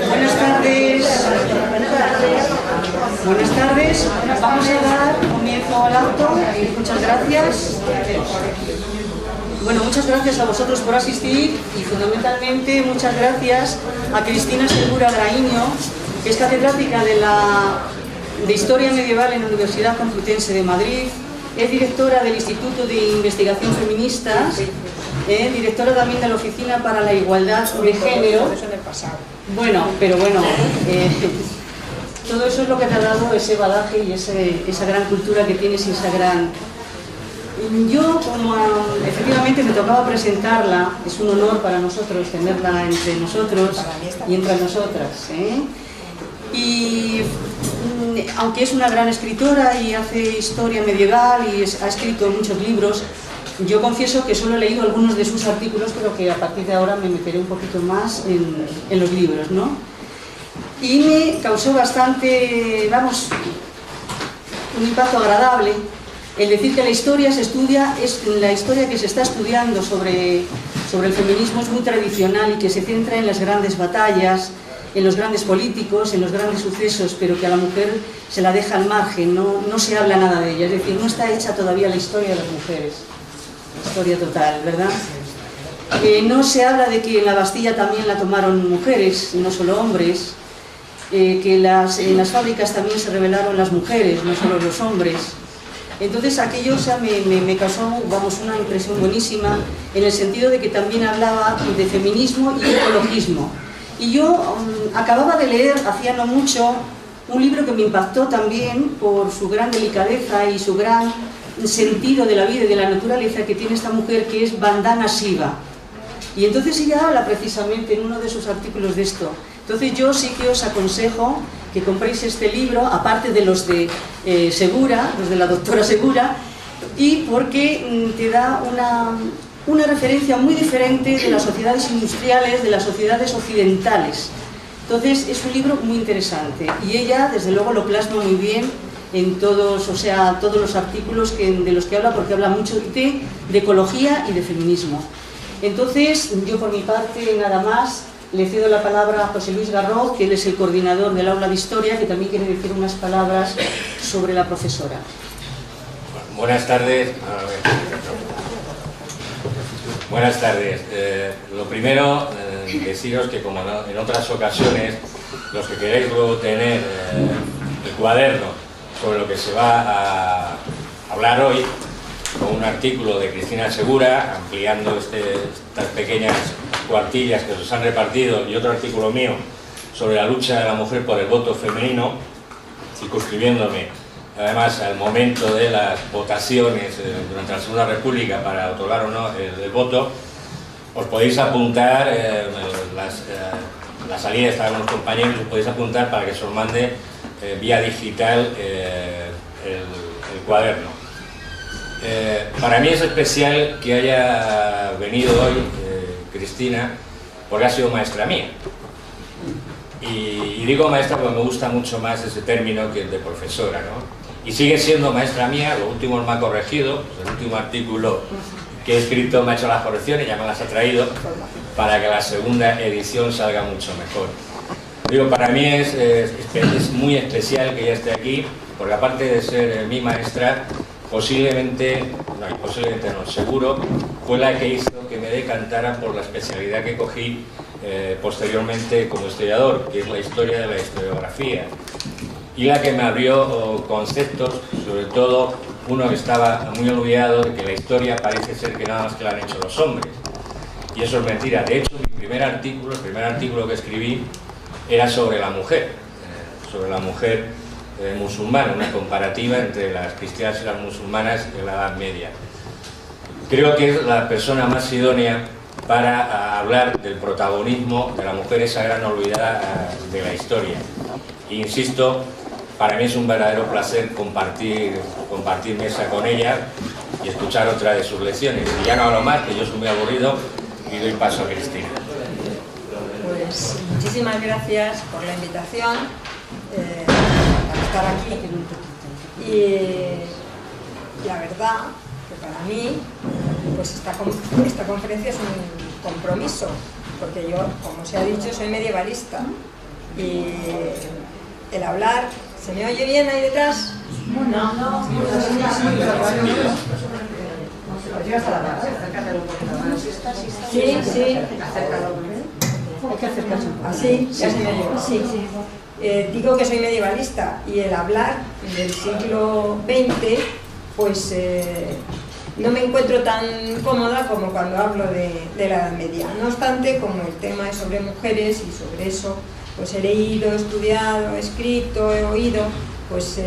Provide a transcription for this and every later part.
Buenas tardes. Buenas tardes. Vamos a dar comienzo al acto. Muchas gracias. Bueno, muchas gracias a vosotros por asistir y fundamentalmente muchas gracias a Cristina Segura Graíño, que es catedrática de Historia Medieval en la Universidad Complutense de Madrid, es directora del Instituto de Investigación Feministas, directora también de la Oficina para la Igualdad de Género. Bueno, pero bueno, todo eso es lo que te ha dado ese bagaje y esa gran cultura que tienes y esa gran... Yo, como efectivamente me tocaba presentarla, es un honor para nosotros tenerla entre nosotros y entre nosotras, Y aunque es una gran escritora y hace historia medieval y ha escrito muchos libros, yo confieso que solo he leído algunos de sus artículos, pero que a partir de ahora me meteré un poquito más en los libros, ¿no? Y me causó bastante, vamos, un impacto agradable el decir que la historia se estudia, la historia que se está estudiando sobre el feminismo es muy tradicional y que se centra en las grandes batallas, en los grandes políticos, en los grandes sucesos, pero que a la mujer se la deja al margen, no se habla nada de ella, es decir, no está hecha todavía la historia de las mujeres, la historia total, ¿verdad? No se habla de que en la Bastilla también la tomaron mujeres, no solo hombres, que en las fábricas también se rebelaron las mujeres, no solo los hombres. Entonces aquello, o sea, me causó, vamos, una impresión buenísima, en el sentido de que también hablaba de feminismo y ecologismo. Y yo acababa de leer, hacía no mucho, un libro que me impactó también por su gran delicadeza y su gran sentido de la vida y de la naturaleza que tiene esta mujer, que es Vandana Shiva. Y entonces ella habla precisamente en uno de sus artículos de esto. Entonces yo sí que os aconsejo que compréis este libro, aparte de los de Segura, los de la doctora Segura, y porque te da una referencia muy diferente de las sociedades industriales, de las sociedades occidentales. Entonces es un libro muy interesante y ella desde luego lo plasma muy bien en todos, o sea, todos los artículos de los que habla, porque habla mucho de ecología y de feminismo. Entonces yo por mi parte nada más, le cedo la palabra a José Luis Garroz, que él es el coordinador del aula de historia, que también quiere decir unas palabras sobre la profesora. Buenas tardes. Buenas tardes. Lo primero, deciros que como en otras ocasiones, los que queréis luego tener el cuaderno sobre lo que se va a hablar hoy, con un artículo de Cristina Segura, ampliando estas pequeñas cuartillas que se han repartido, y otro artículo mío sobre la lucha de la mujer por el voto femenino, circunscribiéndome además al momento de las votaciones durante la Segunda República para otorgar o no el voto. Os podéis apuntar, la salida está con los compañeros, os podéis apuntar para que se os mande vía digital el cuaderno. Para mí es especial que haya venido hoy Cristina, porque ha sido maestra mía. Y digo maestra porque me gusta mucho más ese término que el de profesora, ¿no? Y sigue siendo maestra mía, lo último me ha corregido, pues el último artículo que he escrito me ha hecho las correcciones, ya me las ha traído, para que la segunda edición salga mucho mejor. Digo, para mí es muy especial que ella esté aquí, porque aparte de ser mi maestra, posiblemente no, seguro, fue la que hizo que me decantara por la especialidad que cogí posteriormente como historiador, que es la historia de la historiografía, y la que me abrió conceptos, sobre todo uno que estaba muy olvidado, de que la historia parece ser que nada más que la han hecho los hombres, y eso es mentira. De hecho, el primer artículo que escribí era sobre la mujer musulmana, una comparativa entre las cristianas y las musulmanas en la Edad Media. Creo que es la persona más idónea para hablar del protagonismo de la mujer, esa gran olvidada de la historia. E insisto, para mí es un verdadero placer compartir mesa con ella y escuchar otra de sus lecciones. Y ya no hablo más, que yo soy muy aburrido, y doy paso a Cristina. Pues muchísimas gracias por la invitación. Estar aquí, y la verdad que para mí pues esta conferencia es un compromiso, porque yo, como se ha dicho, soy medievalista y el hablar, ¿se me oye bien ahí detrás? No. Sí. Así, ya se me oye. Sí. Digo que soy medievalista y el hablar del siglo XX, pues no me encuentro tan cómoda como cuando hablo de la Edad Media. No obstante, como el tema es sobre mujeres y sobre eso pues he leído, estudiado, escrito, he oído, pues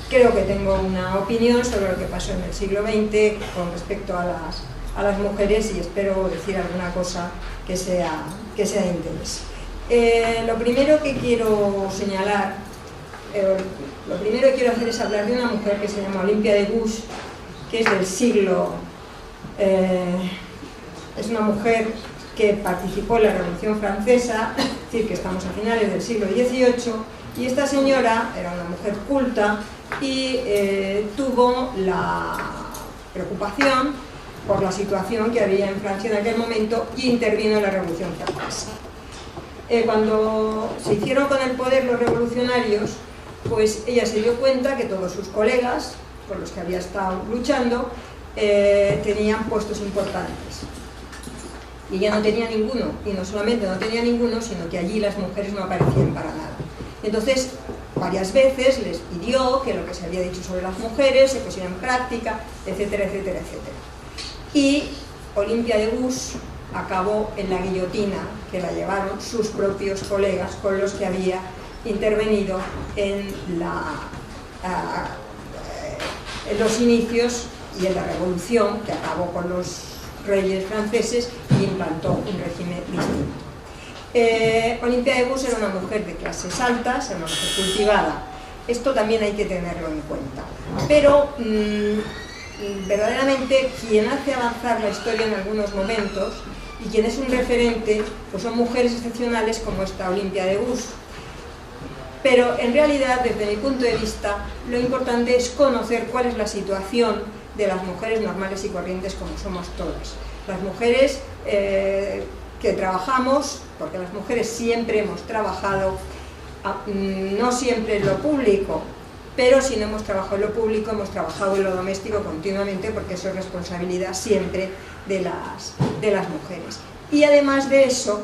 creo que tengo una opinión sobre lo que pasó en el siglo XX con respecto a las mujeres y espero decir alguna cosa que sea de interés. Lo primero que quiero señalar, lo primero que quiero hacer es hablar de una mujer que se llama Olympia de Gouges, que es del siglo, es una mujer que participó en la Revolución Francesa, es decir, que estamos a finales del siglo XVIII, y esta señora era una mujer culta y tuvo la preocupación por la situación que había en Francia en aquel momento y intervino en la Revolución Francesa. Cuando se hicieron con el poder los revolucionarios, pues ella se dio cuenta que todos sus colegas, con los que había estado luchando, tenían puestos importantes. Y ella no tenía ninguno, y no solamente no tenía ninguno, sino que allí las mujeres no aparecían para nada. Entonces, varias veces les pidió que lo que se había dicho sobre las mujeres se pusiera en práctica, etcétera, etcétera, etcétera. Y Olympia de Gouges acabó en la guillotina, que la llevaron sus propios colegas con los que había intervenido en los inicios y en la revolución que acabó con los reyes franceses y implantó un régimen distinto. Olympia de Gouges era una mujer de clases altas, era una mujer cultivada. Esto también hay que tenerlo en cuenta. Pero verdaderamente quien hace avanzar la historia en algunos momentos y quien es un referente, pues son mujeres excepcionales como esta Olympia de Gouges. Pero en realidad, desde mi punto de vista, lo importante es conocer cuál es la situación de las mujeres normales y corrientes como somos todas. Las mujeres que trabajamos, porque las mujeres siempre hemos trabajado, no siempre en lo público, pero si no hemos trabajado en lo público, hemos trabajado en lo doméstico continuamente, porque eso es responsabilidad siempre de las mujeres. Y además de eso,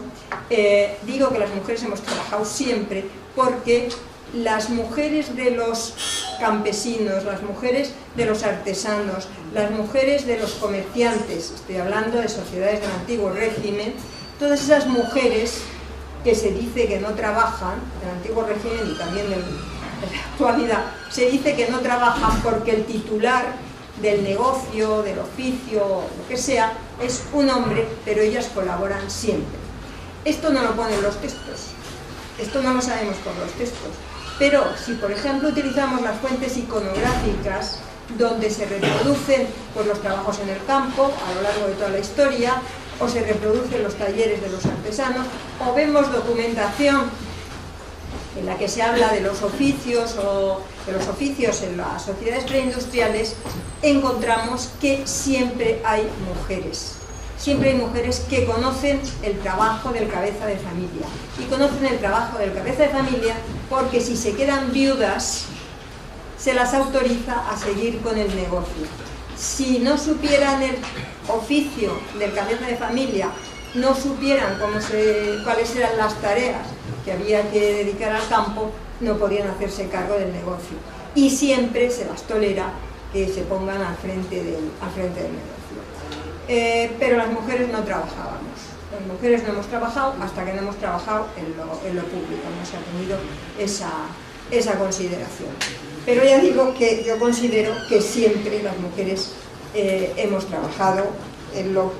digo que las mujeres hemos trabajado siempre porque las mujeres de los campesinos, las mujeres de los artesanos, las mujeres de los comerciantes, estoy hablando de sociedades del antiguo régimen, todas esas mujeres que se dice que no trabajan, del antiguo régimen y también de la actualidad, se dice que no trabajan porque el titular del negocio, del oficio, lo que sea, es un hombre, pero ellas colaboran siempre. Esto no lo ponen los textos, esto no lo sabemos por los textos, pero si por ejemplo utilizamos las fuentes iconográficas donde se reproducen pues, los trabajos en el campo a lo largo de toda la historia, o se reproducen los talleres de los artesanos, o vemos documentación en la que se habla de los oficios o de los oficios en las sociedades preindustriales, encontramos que siempre hay mujeres. Siempre hay mujeres que conocen el trabajo del cabeza de familia. Y conocen el trabajo del cabeza de familia porque si se quedan viudas, se las autoriza a seguir con el negocio. Si no supieran el oficio del cabeza de familia, no supieran cuáles eran las tareas que había que dedicar al campo, no podían hacerse cargo del negocio. Y siempre se las tolera que se pongan al frente del negocio. Pero las mujeres no trabajábamos. Las mujeres no hemos trabajado hasta que no hemos trabajado en lo público, no se ha tenido esa consideración. Pero ya digo que yo considero que siempre las mujeres hemos trabajado en lo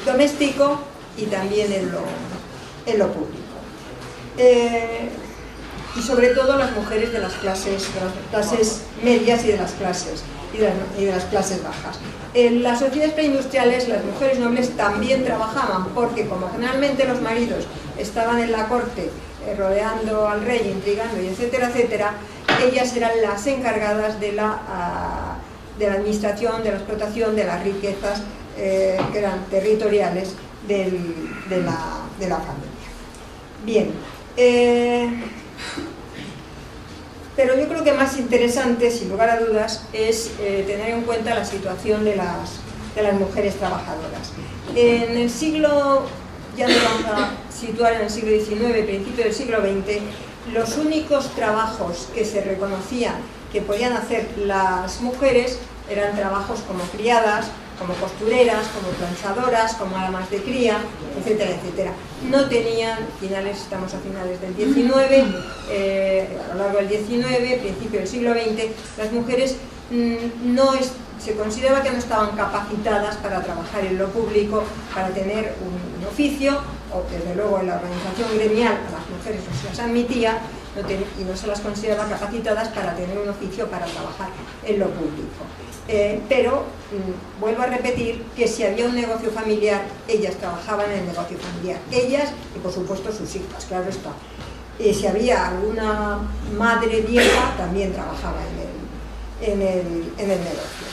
doméstico y también en lo público. Y sobre todo las mujeres de las clases medias y de las clases bajas. En las sociedades preindustriales las mujeres nobles también trabajaban porque como generalmente los maridos estaban en la corte rodeando al rey, intrigando y etcétera, etcétera, ellas eran las encargadas de la administración, de la explotación de las riquezas que eran territoriales de la familia. Bien, pero yo creo que más interesante, sin lugar a dudas, es tener en cuenta la situación de las mujeres trabajadoras. En el siglo, ya nos vamos a situar en el siglo XIX, principio del siglo XX, los únicos trabajos que se reconocían que podían hacer las mujeres eran trabajos como criadas, como costureras, como planchadoras, como amas de cría, etcétera, etcétera. No tenían, estamos a finales del XIX, a lo largo del XIX, principio del siglo XX, las mujeres se consideraba que no estaban capacitadas para trabajar en lo público, para tener un oficio, o desde luego en la organización gremial a las mujeres no se las admitía y no se las consideraba capacitadas para tener un oficio, para trabajar en lo público. Pero vuelvo a repetir que si había un negocio familiar, ellas trabajaban en el negocio familiar, ellas y por supuesto sus hijas, claro está. Si había alguna madre vieja, también trabajaba en el negocio.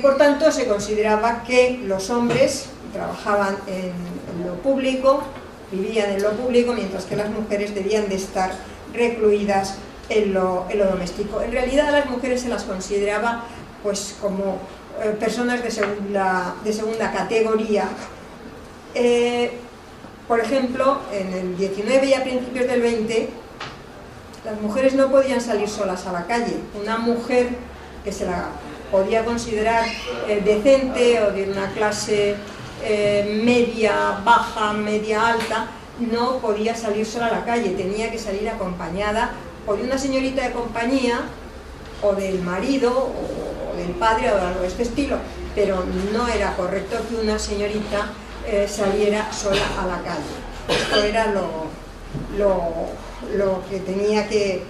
Por tanto, se consideraba que los hombres trabajaban en lo público, vivían en lo público, mientras que las mujeres debían de estar recluidas en lo doméstico. En realidad, a las mujeres se las consideraba pues como personas de segunda categoría. Por ejemplo, en el 19 y a principios del 20, las mujeres no podían salir solas a la calle. Una mujer que se la podía considerar decente o de una clase media baja, media alta, no podía salir sola a la calle, tenía que salir acompañada o de una señorita de compañía, o del marido, o del padre, o de algo de este estilo, pero no era correcto que una señorita saliera sola a la calle. Esto era lo que tenía que,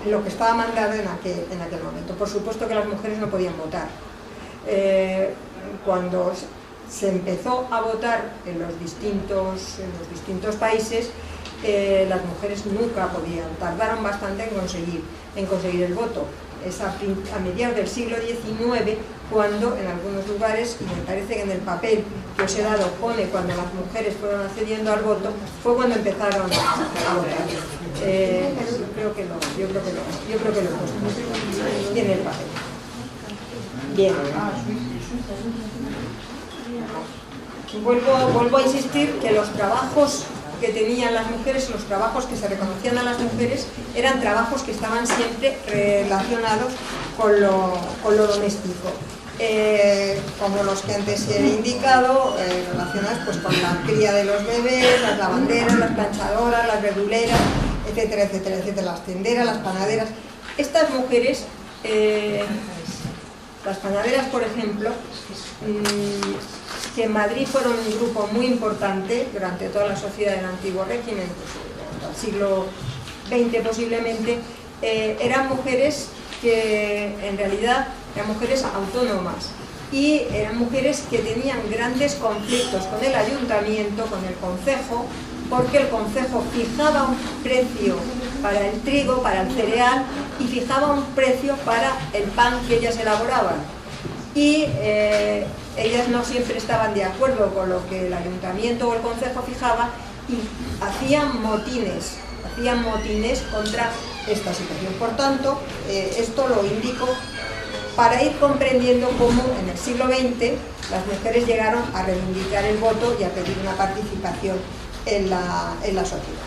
lo que estaba mandado en aquel momento. Por supuesto que las mujeres no podían votar. Cuando se empezó a votar en los distintos países, las mujeres nunca podían, tardaron bastante en conseguir el voto. Es a mediados del siglo XIX cuando en algunos lugares, y me parece que en el papel que os he dado pone cuando las mujeres fueron accediendo al voto, fue cuando empezaron a votar. Yo creo que lo he puesto en el papel. Bien. Vuelvo a insistir que los trabajos que tenían las mujeres, los trabajos que se reconocían a las mujeres, eran trabajos que estaban siempre relacionados con lo doméstico, como los que antes he indicado, relacionados pues con la cría de los bebés, las lavanderas, las planchadoras, las verduleras, etcétera, etcétera, etcétera, las tenderas, las panaderas. Estas mujeres, las panaderas, por ejemplo, que en Madrid fueron un grupo muy importante durante toda la sociedad del antiguo régimen, pues, hasta el siglo XX posiblemente, eran mujeres que en realidad eran mujeres autónomas y eran mujeres que tenían grandes conflictos con el ayuntamiento, con el concejo, porque el concejo fijaba un precio para el trigo, para el cereal, y fijaba un precio para el pan que ellas elaboraban. Y ellas no siempre estaban de acuerdo con lo que el ayuntamiento o el concejo fijaba y hacían motines contra esta situación. Por tanto, esto lo indico para ir comprendiendo cómo en el siglo XX las mujeres llegaron a reivindicar el voto y a pedir una participación en la sociedad.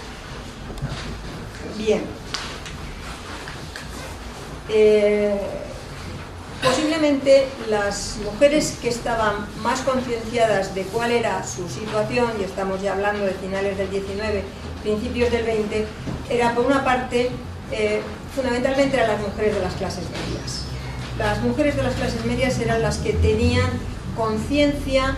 Bien. Posiblemente las mujeres que estaban más concienciadas de cuál era su situación, y estamos ya hablando de finales del XIX, principios del XX, era por una parte, fundamentalmente eran las mujeres de las clases medias. Las mujeres de las clases medias eran las que tenían conciencia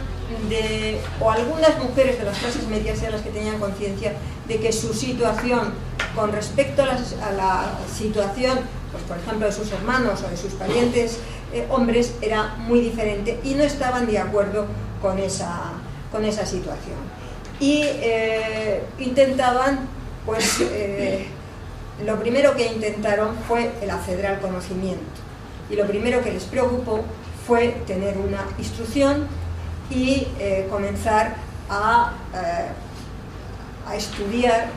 de, o algunas mujeres de las clases medias eran las que tenían conciencia de que su situación con respecto a la situación, pues por ejemplo de sus hermanos o de sus parientes hombres, era muy diferente y no estaban de acuerdo con esa situación. Y intentaban, pues lo primero que intentaron fue el acceder al conocimiento, y lo primero que les preocupó fue tener una instrucción y comenzar a estudiar,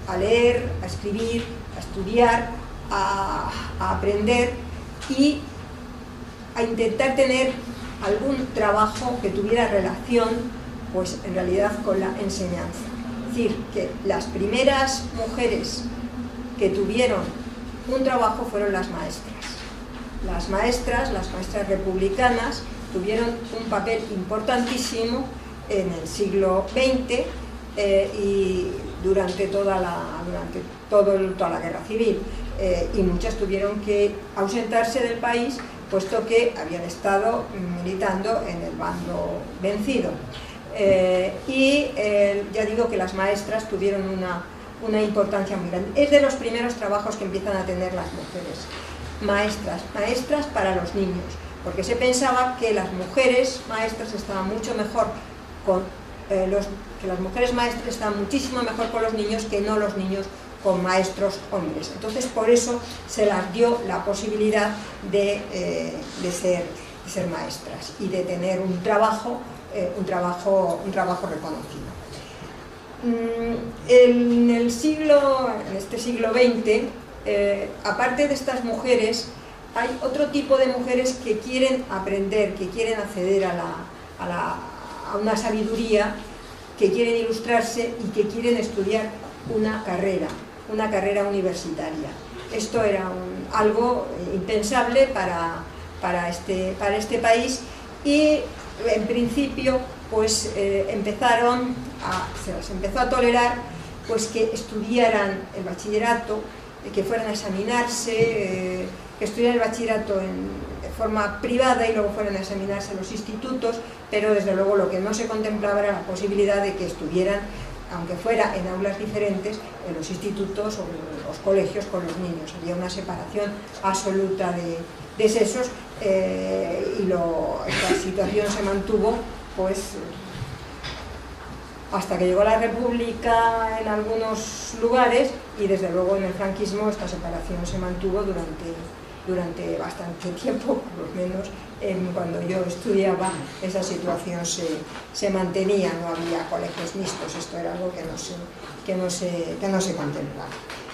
a leer, a escribir, a estudiar, a aprender y a intentar tener algún trabajo que tuviera relación, pues en realidad, con la enseñanza. Es decir, que las primeras mujeres que tuvieron un trabajo fueron las maestras. Las maestras republicanas, tuvieron un papel importantísimo en el siglo XX y durante toda la guerra civil, y muchas tuvieron que ausentarse del país puesto que habían estado militando en el bando vencido. Ya digo que las maestras tuvieron una importancia muy grande. Es de los primeros trabajos que empiezan a tener las mujeres. Maestras para los niños, porque se pensaba que las mujeres maestras estaban mucho mejor que las mujeres maestras estaban muchísimo mejor con los niños que no los niños con maestros hombres. Entonces, por eso se les dio la posibilidad de ser maestras y de tener un trabajo reconocido. En este siglo XX, aparte de estas mujeres, hay otro tipo de mujeres que quieren aprender, que quieren acceder a una sabiduría, que quieren ilustrarse y que quieren estudiar una carrera universitaria. Esto era algo impensable para este país y en principio pues se les empezó a tolerar pues que estudiaran el bachillerato, que fueran a examinarse, que estudiaran el bachillerato de forma privada y luego fueran a examinarse en los institutos, pero desde luego lo que no se contemplaba era la posibilidad de que estuvieran, aunque fuera en aulas diferentes, en los institutos o en los colegios con los niños. Había una separación absoluta de sexos y esta situación se mantuvo pues hasta que llegó la República en algunos lugares, y desde luego en el franquismo esta separación se mantuvo durante bastante tiempo, por lo menos cuando yo estudiaba esa situación se mantenía, no había colegios mixtos, esto era algo que no se contemplaba.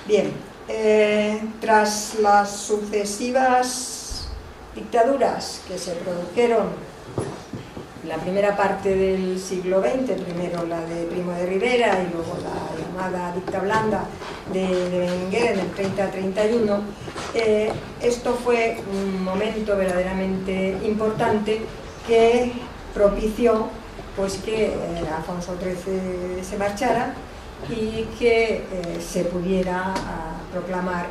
Bien, tras las sucesivas dictaduras que se produjeron en la primera parte del siglo XX, primero la de Primo de Rivera y luego la llamada dicta blanda de Berenguer en el 30-31, esto fue un momento verdaderamente importante que propició pues que Alfonso XIII se marchara y que se pudiera proclamar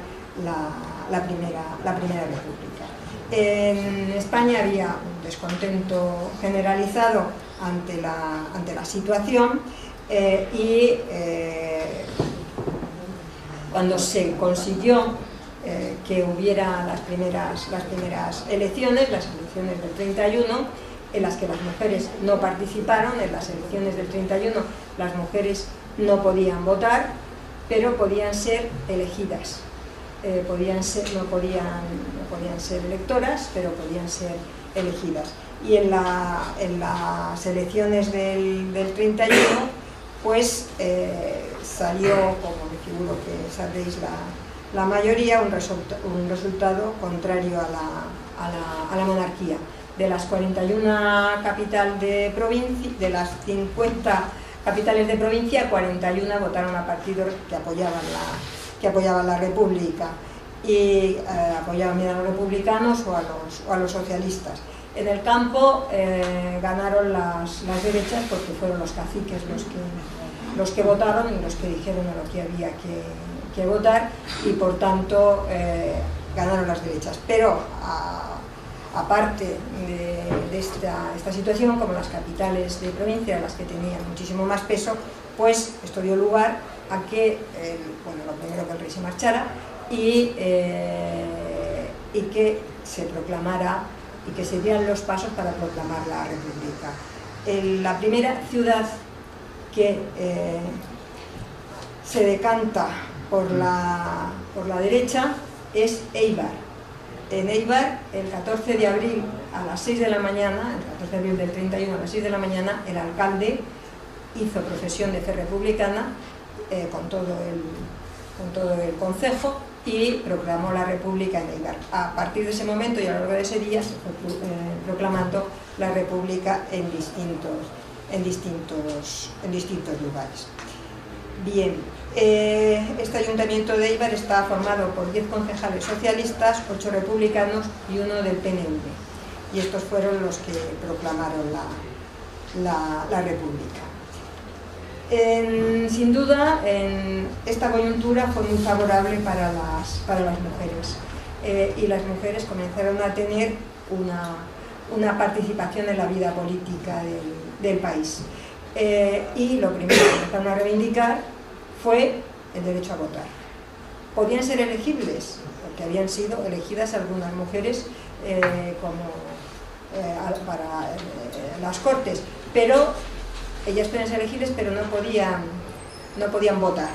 la primera república. En España había un descontento generalizado ante la situación y cuando se consiguió que hubiera las primeras elecciones, las elecciones del 31, en las que las mujeres no participaron. En las elecciones del 31 las mujeres no podían votar, pero podían ser elegidas. No podían ser electoras, pero podían ser elegidas. Y en las elecciones del 31 pues salió, como me figuro que sabréis la mayoría, un resultado contrario a la monarquía. De las 41 de las 50 capitales de provincia, 41 votaron a partidos que apoyaban la República y apoyaban bien a los republicanos o a los socialistas. En el campo ganaron las derechas porque fueron los caciques los que votaron y los que dijeron a lo que había que votar, y por tanto ganaron las derechas. Pero aparte de esta situación, como las capitales de provincia, las que tenían muchísimo más peso, pues esto dio lugar a que, lo primero, que el rey se marchara y que se proclamara y que se dieran los pasos para proclamar la República. La primera ciudad que se decanta por la derecha es Éibar. En Éibar, el 14 de abril a las 6 de la mañana, el 14 de abril del 31 a las 6 de la mañana, el alcalde hizo profesión de fe republicana con todo el concejo y proclamó la República en Éibar. A partir de ese momento y a lo largo de ese día se fue proclamando la República en distintos lugares. Bien, este ayuntamiento de Éibar está formado por 10 concejales socialistas, 8 republicanos y 1 del PNV. Y estos fueron los que proclamaron la República. Sin duda, esta coyuntura fue muy favorable para las mujeres y las mujeres comenzaron a tener una participación en la vida política del país. Y lo primero que empezaron a reivindicar fue el derecho a votar. Podían ser elegibles, porque habían sido elegidas algunas mujeres para las Cortes, pero ellas podían ser elegibles, pero no podían votar,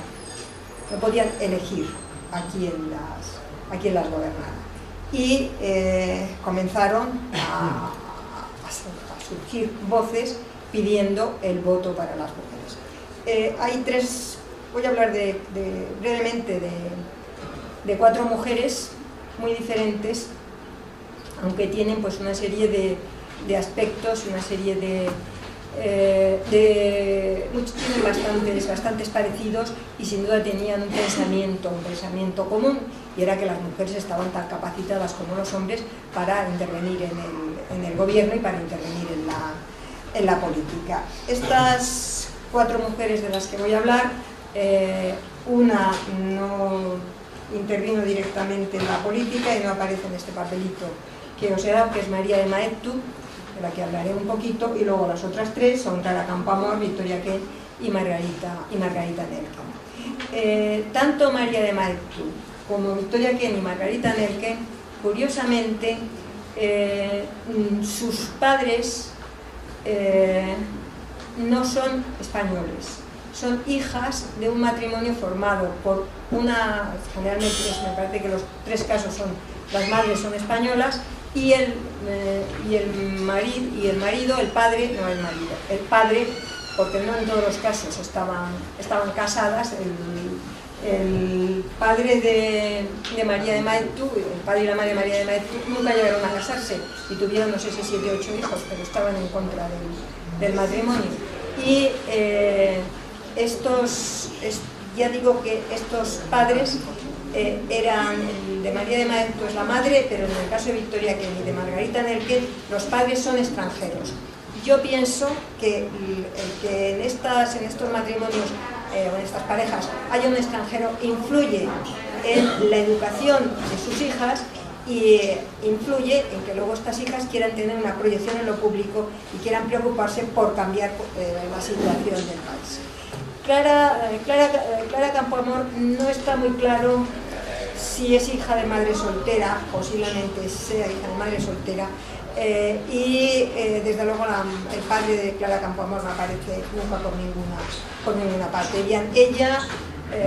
no podían elegir a quién las gobernara. Y comenzaron a surgir voces pidiendo el voto para las mujeres. Hay tres, voy a hablar brevemente de 4 mujeres muy diferentes, aunque tienen pues una serie de aspectos, una serie tienen bastantes parecidos y sin duda tenían un pensamiento común, y era que las mujeres estaban tan capacitadas como los hombres para intervenir en el gobierno y para intervenir en la política. Estas 4 mujeres de las que voy a hablar, una no intervino directamente en la política y no aparece en este papelito que os he dado, que es María de Maeztu, de la que hablaré un poquito, y luego las otras 3 son Clara Campoamor, Victoria Kent y Margarita Nelken. Tanto María de Maeztu como Victoria Kent y Margarita Nelken, curiosamente, sus padres no son españoles, son hijas de un matrimonio formado por una, generalmente me parece que los 3 casos son, las madres son españolas, y el padre, porque no en todos los casos estaban casadas, el padre de María de Maeztu, el padre y la madre de María de Maeztu nunca llegaron a casarse y tuvieron, no sé si 7 o 8 hijos, pero estaban en contra del matrimonio. Y ya digo que estos padres eran, el de María de Maeztu es la madre, pero en el caso de Victoria Kent y de Margarita Nelken, los padres son extranjeros. Yo pienso que en estos matrimonios o en estas parejas haya un extranjero influye en la educación de sus hijas y influye en que luego estas hijas quieran tener una proyección en lo público y quieran preocuparse por cambiar la situación del país. Clara Campoamor no está muy claro si es hija de madre soltera, posiblemente sea hija de madre soltera, y desde luego el padre de Clara Campoamor no aparece nunca por ninguna parte. Ella,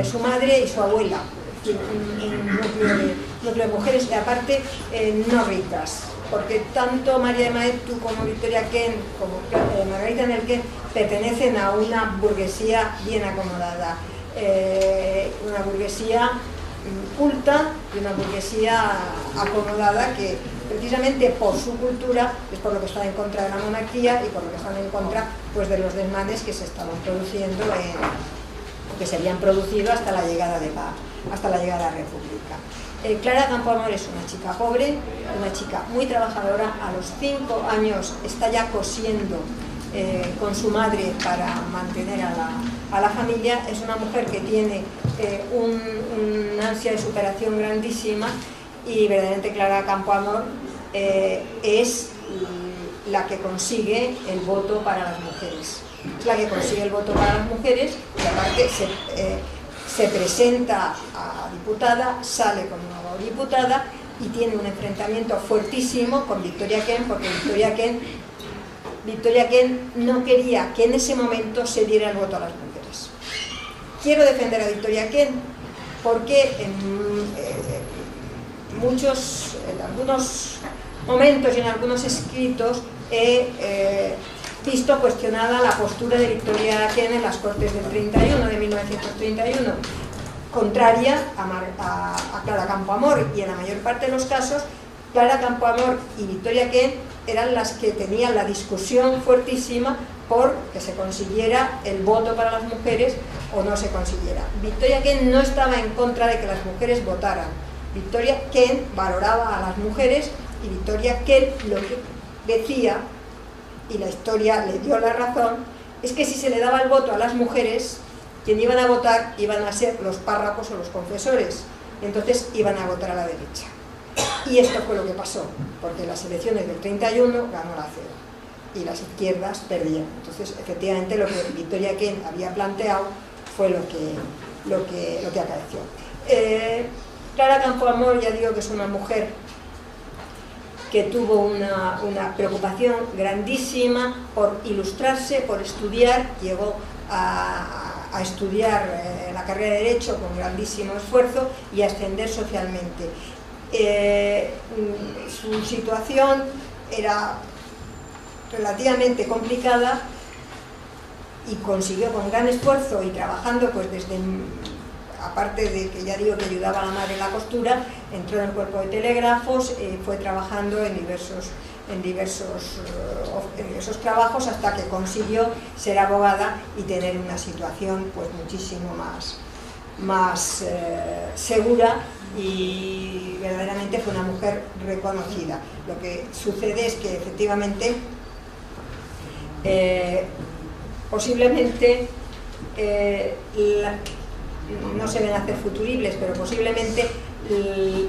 su madre y su abuela, un núcleo de mujeres, y aparte no ricas, porque tanto María de Maeztu como Victoria Kent como Margarita Nelken pertenecen a una burguesía bien acomodada, una burguesía culta y una burguesía acomodada que precisamente por su cultura es por lo que está en contra de la monarquía y por lo que están en contra pues, de los desmanes que se estaban produciendo que se habían producido hasta la llegada de la República. Clara Campoamor es una chica pobre, una chica muy trabajadora. A los 5 años está ya cosiendo con su madre para mantener a la familia. Es una mujer que tiene una ansia de superación grandísima, y verdaderamente Clara Campoamor es la que consigue el voto para las mujeres. Es la que consigue el voto para las mujeres, y aparte se presenta a diputada, sale como diputada y tiene un enfrentamiento fuertísimo con Victoria Kent, porque Victoria Kent no quería que en ese momento se diera el voto a las mujeres. Quiero defender a Victoria Kent porque en algunos momentos y en algunos escritos he visto cuestionada la postura de Victoria Kent en las Cortes del 31, de 1931, contraria a Clara Campoamor, y en la mayor parte de los casos Clara Campoamor y Victoria Kent eran las que tenían la discusión fuertísima por que se consiguiera el voto para las mujeres o no se consiguiera. Victoria Kent no estaba en contra de que las mujeres votaran. Victoria Kent valoraba a las mujeres y Victoria Kent lo que decía, y la historia le dio la razón, es que si se le daba el voto a las mujeres, quien iban a votar iban a ser los párrocos o los confesores, entonces iban a votar a la derecha. Y esto fue lo que pasó, porque en las elecciones del 31 ganó la CEDA y las izquierdas perdieron. Entonces, efectivamente, lo que Victoria Kent había planteado fue lo que acaeció. Clara Campoamor, ya digo que es una mujer que tuvo una preocupación grandísima por ilustrarse, por estudiar, llegó a estudiar la carrera de Derecho con grandísimo esfuerzo y a ascender socialmente. Su situación era relativamente complicada y consiguió con gran esfuerzo y trabajando pues desde, aparte de que ya digo que ayudaba a la madre en la costura, entró en el cuerpo de telégrafos, fue trabajando en diversos trabajos hasta que consiguió ser abogada y tener una situación pues muchísimo más segura, y verdaderamente fue una mujer reconocida. Lo que sucede es que efectivamente posiblemente no se ven hacer futuribles, pero posiblemente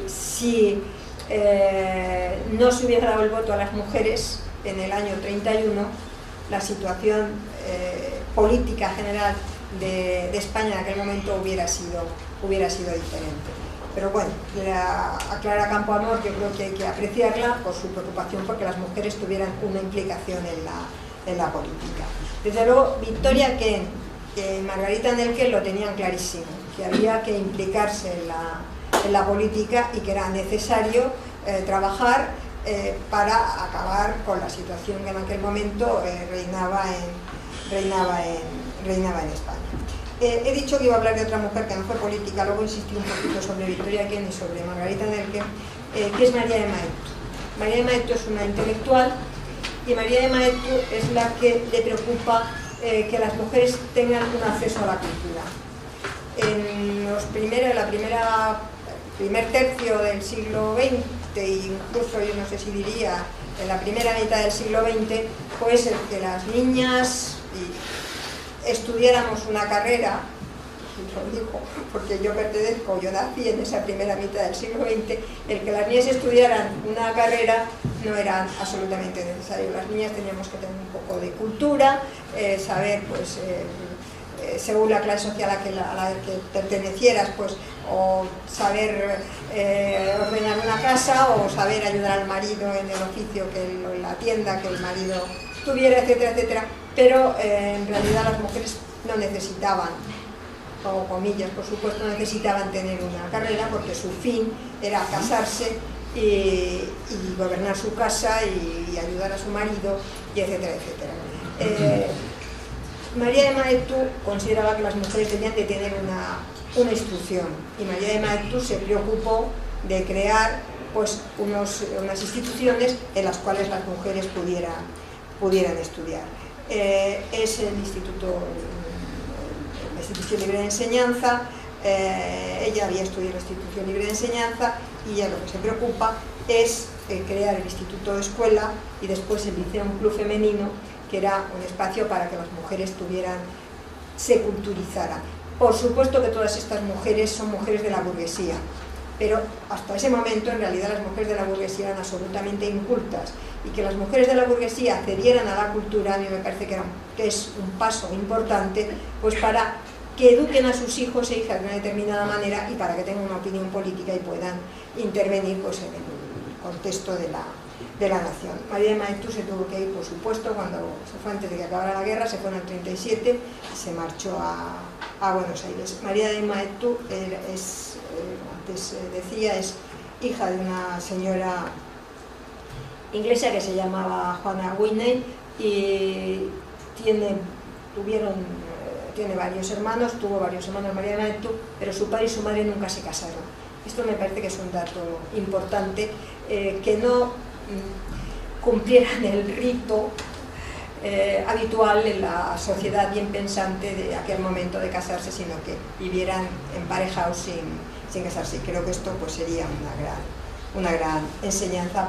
si no se hubiera dado el voto a las mujeres en el año 31, la situación política general de España en aquel momento hubiera sido diferente. Pero bueno, a Clara Campoamor yo creo que hay que apreciarla por su preocupación porque las mujeres tuvieran una implicación en la política. Desde luego, Victoria Kent y Margarita Nelken lo tenían clarísimo, que había que implicarse en la política y que era necesario trabajar para acabar con la situación que en aquel momento reinaba en España. He dicho que iba a hablar de otra mujer que no fue política, luego insistí un poquito sobre Victoria Kent y sobre Margarita Nelken, que es María de Maeztu. María de Maeztu es una intelectual y María de Maeztu es la que le preocupa que las mujeres tengan un acceso a la cultura. En primer tercio del siglo XX, incluso yo no sé si diría en la primera mitad del siglo XX, pues el que las niñas estudiáramos una carrera, lo digo porque yo nací en esa primera mitad del siglo XX, el que las niñas estudiaran una carrera no era absolutamente necesario. Las niñas teníamos que tener un poco de cultura, saber, pues, según la clase social a la que pertenecieras, pues, o saber ordenar una casa, o saber ayudar al marido en el oficio, en la tienda que el marido tuviera, etcétera, etcétera. Pero en realidad las mujeres no necesitaban, o comillas por supuesto, necesitaban tener una carrera porque su fin era casarse y gobernar su casa y ayudar a su marido, y etcétera, etcétera. María de Maeztu consideraba que las mujeres debían de tener una instrucción, y María de Maeztu se preocupó de crear pues unas instituciones en las cuales las mujeres pudieran estudiar. Es la Institución Libre de Enseñanza. Ella había estudiado la Institución Libre de Enseñanza y ella lo que se preocupa es crear el Instituto de Escuela y después el Liceo Club Femenino, que era un espacio para que las mujeres se culturizaran. Por supuesto que todas estas mujeres son mujeres de la burguesía, pero hasta ese momento en realidad las mujeres de la burguesía eran absolutamente incultas, y que las mujeres de la burguesía accedieran a la cultura a mí me parece que es un paso importante, pues para que eduquen a sus hijos e hijas de una determinada manera y para que tengan una opinión política y puedan intervenir pues, en el contexto de la nación. María de Maeztu se tuvo que ir, por supuesto, cuando se fue antes de que acabara la guerra, se fue en el 37 y se marchó a Buenos Aires. María de Maeztu antes decía, es hija de una señora inglesa que se llamaba Juana Whitney, y tiene varios hermanos, tuvo varios hermanos María de Maeztu, pero su padre y su madre nunca se casaron. Esto me parece que es un dato importante, que no cumplieran el rito habitual en la sociedad bien pensante de aquel momento de casarse, sino que vivieran emparejados sin casarse. Creo que esto pues sería una gran enseñanza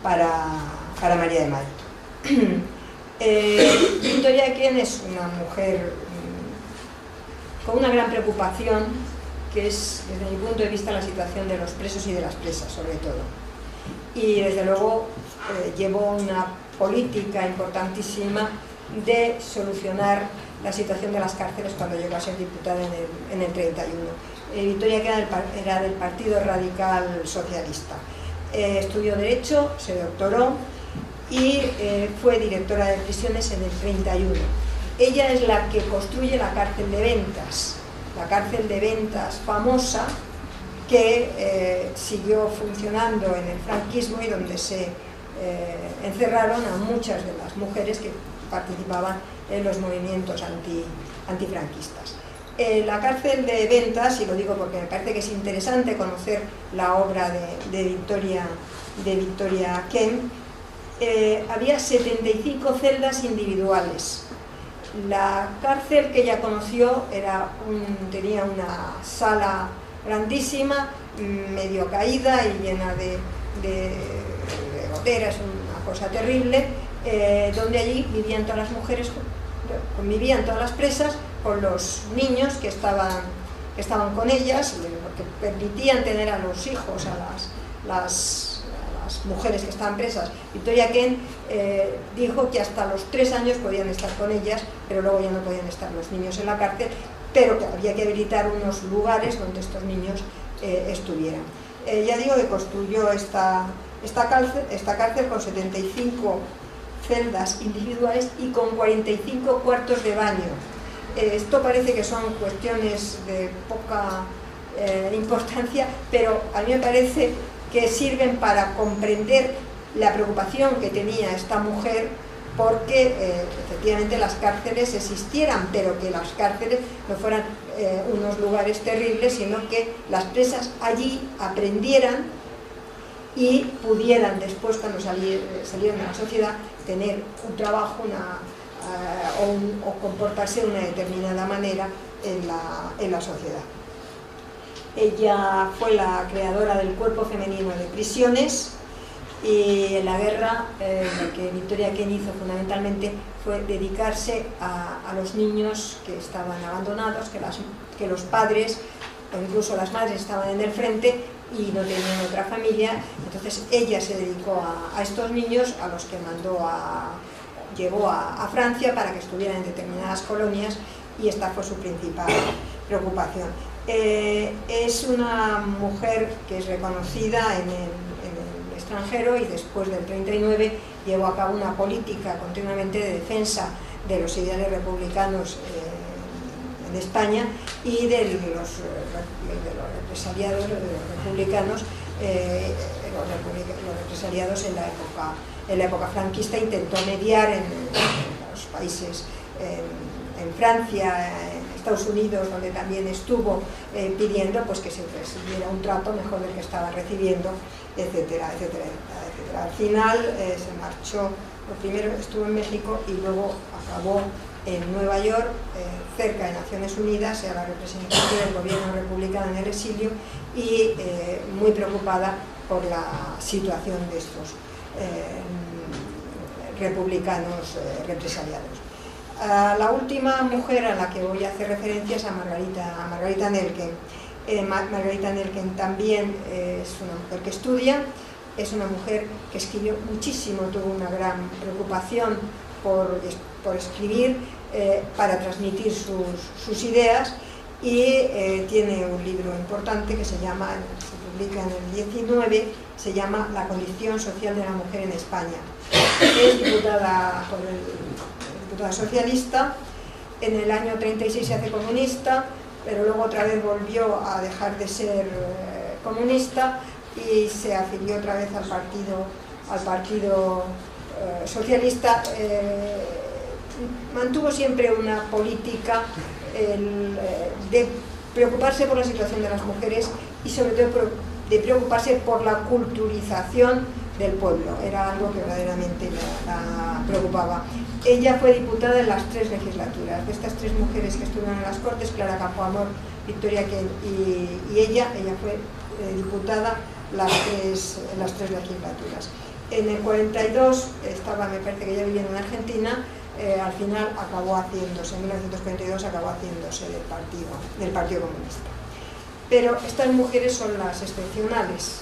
para María de Maeztu. Victoria Equén es una mujer con una gran preocupación, que es, desde mi punto de vista, la situación de los presos y de las presas, sobre todo. Y, desde luego, llevó una política importantísima de solucionar la situación de las cárceles cuando llegó a ser diputada en el 31. Victoria Equén era del Partido Radical Socialista. Estudió Derecho, se doctoró y fue directora de prisiones en el 31. Ella es la que construye la cárcel de Ventas famosa, que siguió funcionando en el franquismo y donde se encerraron a muchas de las mujeres que participaban en los movimientos antifranquistas. La cárcel de Ventas, y lo digo porque me parece que es interesante conocer la obra de Victoria Equén, había 75 celdas individuales. La cárcel que ella conoció tenía una sala grandísima, medio caída y llena de goteras, una cosa terrible, donde allí vivían todas las mujeres, convivían todas las presas con los niños que estaban con ellas, porque permitían tener a los hijos, a las mujeres que estaban presas. Victoria Equén dijo que hasta los 3 años podían estar con ellas, pero luego ya no podían estar los niños en la cárcel, pero que había que habilitar unos lugares donde estos niños estuvieran. Ya digo que construyó esta cárcel con 75 celdas individuales y con 45 cuartos de baño. Esto parece que son cuestiones de poca importancia, pero a mí me parece que sirven para comprender la preocupación que tenía esta mujer porque efectivamente las cárceles existieran, pero que las cárceles no fueran unos lugares terribles, sino que las presas allí aprendieran y pudieran después, cuando salieran de la sociedad, tener un trabajo o comportarse de una determinada manera en la sociedad. Ella fue la creadora del Cuerpo Femenino de Prisiones, y en la guerra lo que Victoria Equén hizo fundamentalmente fue dedicarse a los niños que estaban abandonados, que los padres o incluso las madres estaban en el frente y no tenían otra familia. Entonces ella se dedicó a estos niños, a los que llevó a Francia para que estuvieran en determinadas colonias, y esta fue su principal preocupación. Es una mujer que es reconocida en el extranjero, y después del 39 llevó a cabo una política continuamente de defensa de los ideales republicanos en España y de los represaliados republicanos, los represaliados en la época franquista. Intentó mediar en los países, en Francia, en Estados Unidos, donde también estuvo, pidiendo pues que se recibiera un trato mejor del que estaba recibiendo, etcétera, etcétera, etcétera. Al final se marchó, primero estuvo en México y luego acabó en Nueva York, cerca de Naciones Unidas, era la representante del gobierno republicano en el exilio, y muy preocupada por la situación de estos republicanos represaliados. La última mujer a la que voy a hacer referencia es a Margarita Nelken. Margarita Nelken también es una mujer que estudia, es una mujer que escribió muchísimo, tuvo una gran preocupación por escribir, para transmitir sus ideas, y tiene un libro importante que se publica en el 19, se llama La condición social de la mujer en España. Es diputada socialista, en el año 36 se hace comunista, pero luego otra vez volvió a dejar de ser comunista y se afilió otra vez al partido socialista mantuvo siempre una política de preocuparse por la situación de las mujeres y sobre todo de preocuparse por la culturización del pueblo. Era algo que verdaderamente la preocupaba. Ella fue diputada en las 3 legislaturas. De estas 3 mujeres que estuvieron en las Cortes, Clara Campoamor, Victoria Kent y ella fue diputada en las 3 legislaturas. En el 42 me parece que ella vivía en Argentina. Al final acabó haciéndose, en 1942 acabó haciéndose del Partido Comunista. Pero estas mujeres son las excepcionales,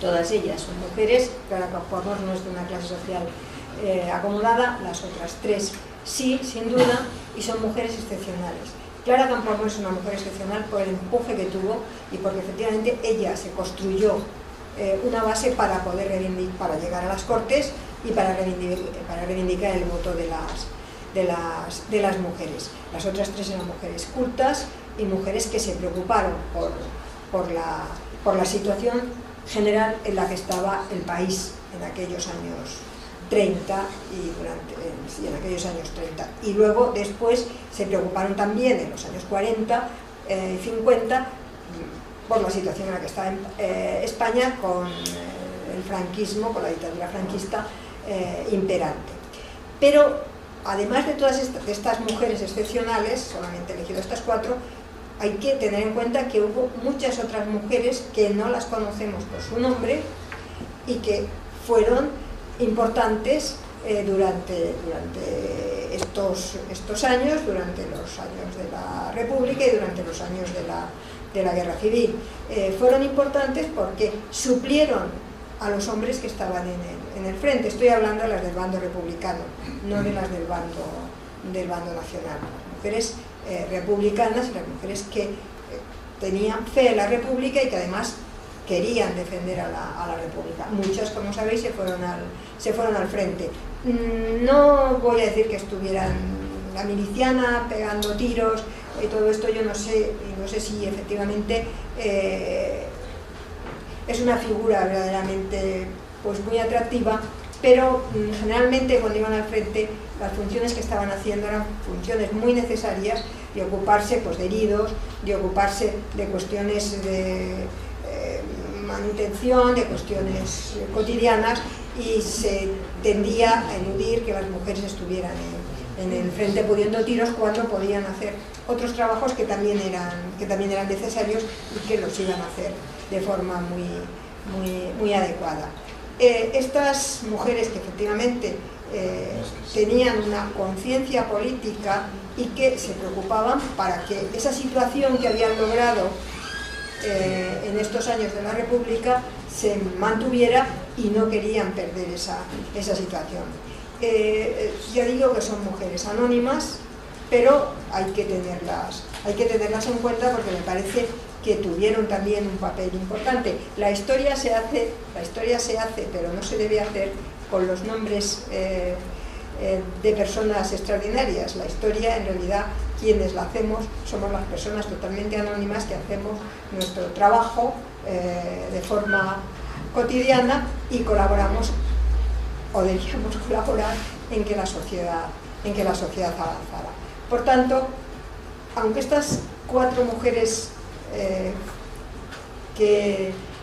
todas ellas son mujeres. Clara Campoamor no es de una clase social acomodada, las otras 3 sí, sin duda, y son mujeres excepcionales. Clara Campoamor es una mujer excepcional por el empuje que tuvo y porque efectivamente ella se construyó una base para poder para llegar a las Cortes y para reivindicar el voto de las mujeres. Las otras 3 eran mujeres cultas y mujeres que se preocuparon por la situación general en la que estaba el país en aquellos años 30 y en aquellos años 30. Y luego después se preocuparon también en los años 40 y 50 por la situación en la que estaba España con el franquismo, con la dictadura franquista imperante. Pero además de todas estas mujeres excepcionales, solamente he elegido estas 4, hay que tener en cuenta que hubo muchas otras mujeres que no las conocemos por su nombre y que fueron importantes durante estos años, durante los años de la República y durante los años de la Guerra Civil. Fueron importantes porque suplieron a los hombres que estaban en el frente. Estoy hablando de las del bando republicano, no de las del bando nacional. Las mujeres republicanas y las mujeres que tenían fe en la República y que además querían defender a la República. Muchas, como sabéis, se fueron al frente. No voy a decir que estuvieran la miliciana pegando tiros y todo esto, yo no sé si efectivamente es una figura verdaderamente pues muy atractiva, pero generalmente cuando iban al frente las funciones que estaban haciendo eran funciones muy necesarias de ocuparse pues, de heridos, de ocuparse de cuestiones de manutención, de cuestiones cotidianas, y se tendía a eludir que las mujeres estuvieran en el frente pudiendo tiros cuando podían hacer otros trabajos que también eran necesarios y que los iban a hacer de forma muy adecuada. Estas mujeres que efectivamente tenían una conciencia política y que se preocupaban para que esa situación que habían logrado en estos años de la República se mantuviera y no querían perder esa situación. Ya digo que son mujeres anónimas, pero hay que tenerlas en cuenta porque me parece que tuvieron también un papel importante. La historia se hace, pero no se debe hacer con los nombres de personas extraordinarias. La historia, en realidad, quienes la hacemos somos las personas totalmente anónimas que hacemos nuestro trabajo de forma cotidiana y colaboramos, o deberíamos colaborar en que la sociedad avanzara. Por tanto, aunque estas 4 mujeres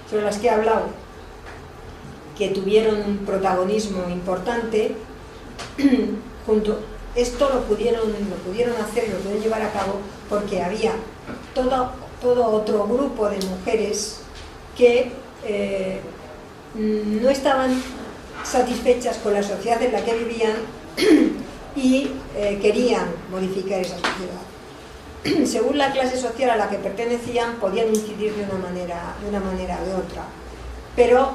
sobre las que he hablado, que tuvieron un protagonismo importante, esto lo pudieron hacer y lo pudieron llevar a cabo porque había todo otro grupo de mujeres que no estaban satisfechas con la sociedad en la que vivían y querían modificar esa sociedad. Según la clase social a la que pertenecían, podían incidir de una manera o de otra. Pero,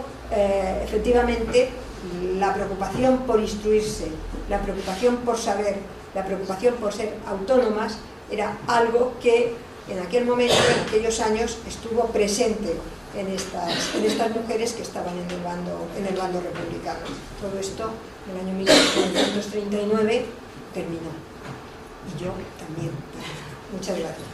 efectivamente, la preocupación por instruirse, la preocupación por saber, la preocupación por ser autónomas, era algo que en aquel momento, en aquellos años, estuvo presente en estas mujeres que estaban en el bando republicano. Todo esto, en el año 1939, terminó. Y yo también. Muchas gracias.